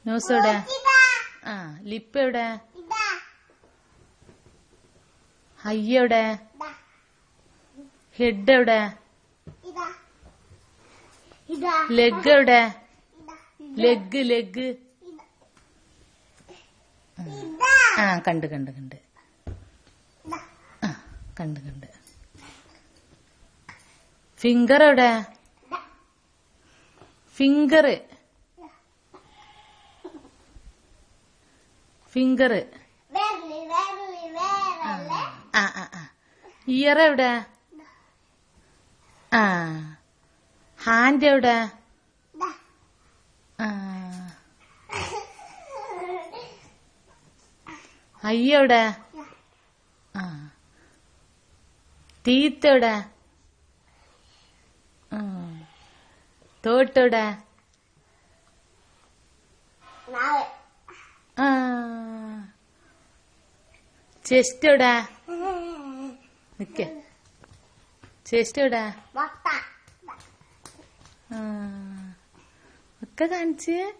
Nose എവിടെ? ആ lip എവിടെ? ഐ എവിടെ? ഹെഡ് എവിടെ? ലെഗ് എവിടെ? ലെഗ് ആ കണ്ട് ആ കണ്ട് ഫിംഗർ എവിടെ? ഫിംഗർ ഇയർ എവിടെ? ആ ഹാൻഡ് എവിടെ? ഐ എവിടെ? ആ ടീത്ത് എവിടെ? തോട്ട് എവിടെ? ചെസ്റ്റ് എവിടെ? നിക്ക ചെസ്റ്റ് എവിടെ? ഒക്കെ കാണിച്ച്